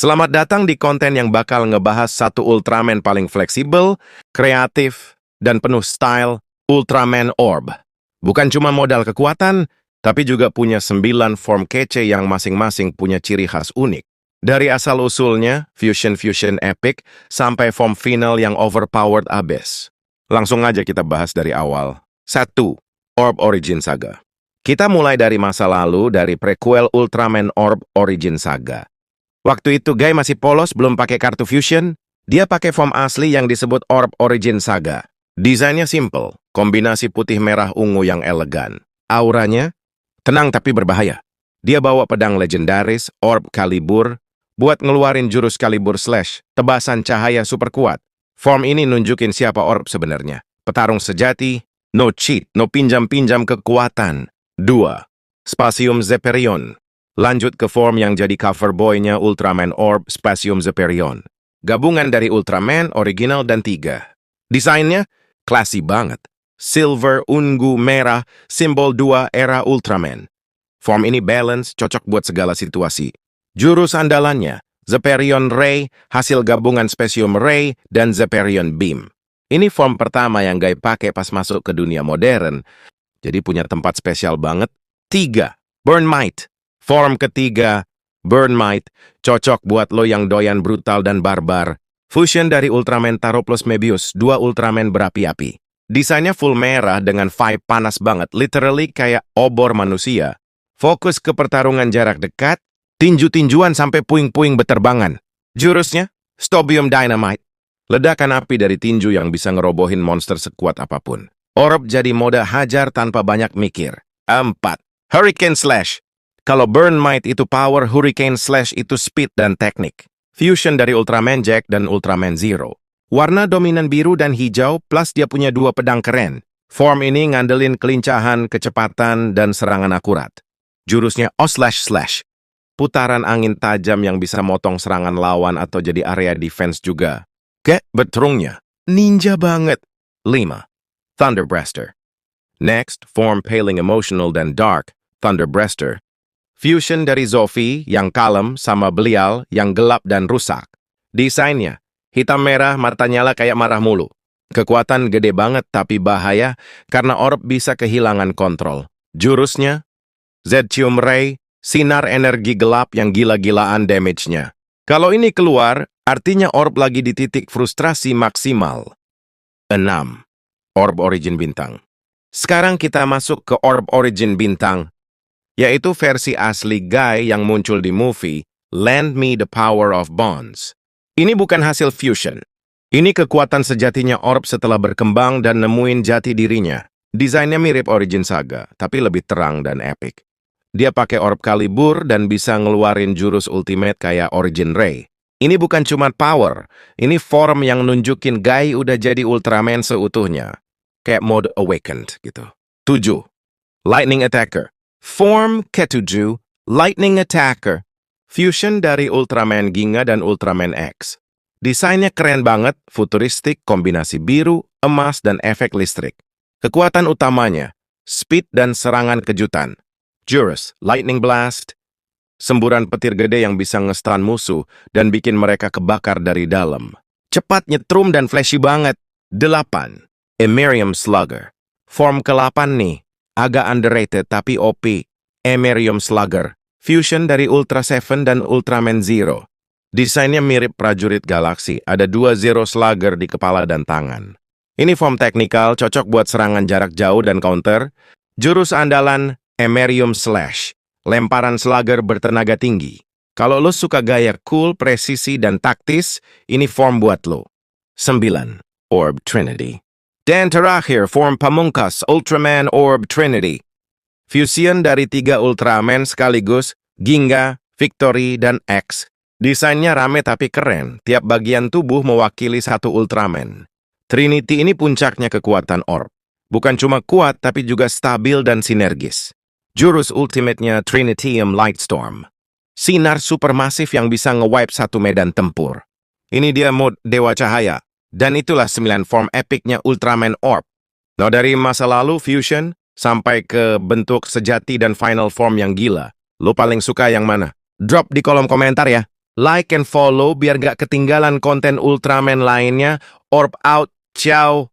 Selamat datang di konten yang bakal ngebahas satu Ultraman paling fleksibel, kreatif, dan penuh style, Ultraman Orb. Bukan cuma modal kekuatan, tapi juga punya 9 form kece yang masing-masing punya ciri khas unik. Dari asal-usulnya, fusion epic, sampai form final yang overpowered abis. Langsung aja kita bahas dari awal. 1. Orb Origin Saga. Kita mulai dari masa lalu, dari prequel Ultraman Orb Origin Saga. Waktu itu Guy masih polos, belum pakai kartu fusion. Dia pakai form asli yang disebut Orb Origin Saga. Desainnya simple, kombinasi putih merah ungu yang elegan. Auranya tenang tapi berbahaya. Dia bawa pedang legendaris, Orb Calibur, buat ngeluarin jurus Calibur Slash, tebasan cahaya super kuat. Form ini nunjukin siapa Orb sebenarnya. Petarung sejati, no cheat, no pinjam-pinjam kekuatan. 2. Spasium Zeperion. Lanjut ke form yang jadi cover boy-nya Ultraman Orb Spasium Zeperion. Gabungan dari Ultraman, original, dan 3. Desainnya classy banget. Silver, ungu, merah, simbol 2 era Ultraman. Form ini balance, cocok buat segala situasi. Jurus andalannya, Zeperion Ray, hasil gabungan Spasium Ray, dan Zeperion Beam. Ini form pertama yang Guy pakai pas masuk ke dunia modern. Jadi punya tempat spesial banget. 3. Burn Might. Form ketiga, Burn Might, cocok buat lo yang doyan brutal dan barbar. Fusion dari Ultraman Taro plus Mebius, 2 Ultraman berapi-api. Desainnya full merah dengan vibe panas banget, literally kayak obor manusia. Fokus ke pertarungan jarak dekat, tinju-tinjuan sampai puing-puing beterbangan. Jurusnya, Stobium Dynamite. Ledakan api dari tinju yang bisa ngerobohin monster sekuat apapun. Orb jadi mode hajar tanpa banyak mikir. 4. Hurricane Slash. Kalau Burn Might itu power, Hurricane Slash itu speed dan teknik. Fusion dari Ultraman Jack dan Ultraman Zero. Warna dominan biru dan hijau, plus dia punya 2 pedang keren. Form ini ngandelin kelincahan, kecepatan, dan serangan akurat. Jurusnya O/Slash. Putaran angin tajam yang bisa motong serangan lawan atau jadi area defense juga. Betrungnya ninja banget. 5. Thunder Breaster. Next, form paling emotional dan dark, Thunder Breaster. Fusion dari Zofi yang kalem sama Belial yang gelap dan rusak. Desainnya, hitam merah, mata nyala kayak marah mulu. Kekuatan gede banget tapi bahaya karena Orb bisa kehilangan kontrol. Jurusnya, Zetium Ray, sinar energi gelap yang gila-gilaan damage-nya. Kalau ini keluar, artinya Orb lagi di titik frustrasi maksimal. 6. Orb Origin Bintang. Sekarang kita masuk ke Orb Origin Bintang, yaitu versi asli Guy yang muncul di movie Lend Me the Power of Bonds. Ini bukan hasil fusion. Ini kekuatan sejatinya Orb setelah berkembang dan nemuin jati dirinya. Desainnya mirip Origin Saga, tapi lebih terang dan epic. Dia pakai Orb Calibur dan bisa ngeluarin jurus ultimate kayak Origin Ray. Ini bukan cuma power, ini form yang nunjukin Guy udah jadi Ultraman seutuhnya. Kayak mode Awakened gitu. 7. Lightning Attacker. Form ke-7, Lightning Attacker. Fusion dari Ultraman Ginga dan Ultraman X. Desainnya keren banget, futuristik, kombinasi biru, emas, dan efek listrik. Kekuatan utamanya, speed dan serangan kejutan. Jurus, Lightning Blast. Semburan petir gede yang bisa nge-stun musuh dan bikin mereka kebakar dari dalam. Cepat, nyetrum, dan flashy banget. 8. Emerium Slugger. Form ke-8 nih. Agak underrated tapi OP. Emerium Slugger. Fusion dari Ultra 7 dan Ultraman Zero. Desainnya mirip prajurit galaksi. Ada 2 Zero Slugger di kepala dan tangan. Ini form teknikal, cocok buat serangan jarak jauh dan counter. Jurus andalan, Emerium Slash. Lemparan Slugger bertenaga tinggi. Kalau lo suka gaya cool, presisi, dan taktis, ini form buat lo. 9. Orb Trinity. Dan terakhir, form pamungkas Ultraman Orb Trinity. Fusion dari 3 Ultraman sekaligus, Ginga, Victory, dan X. Desainnya rame tapi keren, tiap bagian tubuh mewakili 1 Ultraman. Trinity ini puncaknya kekuatan Orb. Bukan cuma kuat, tapi juga stabil dan sinergis. Jurus ultimate-nya Trinitium Lightstorm. Sinar supermasif yang bisa nge-wipe 1 medan tempur. Ini dia mode Dewa Cahaya. Dan itulah 9 form epicnya Ultraman Orb. Nah, dari masa lalu fusion sampai ke bentuk sejati dan final form yang gila. Lo paling suka yang mana? Drop di kolom komentar ya. Like and follow biar gak ketinggalan konten Ultraman lainnya. Orb out, ciao!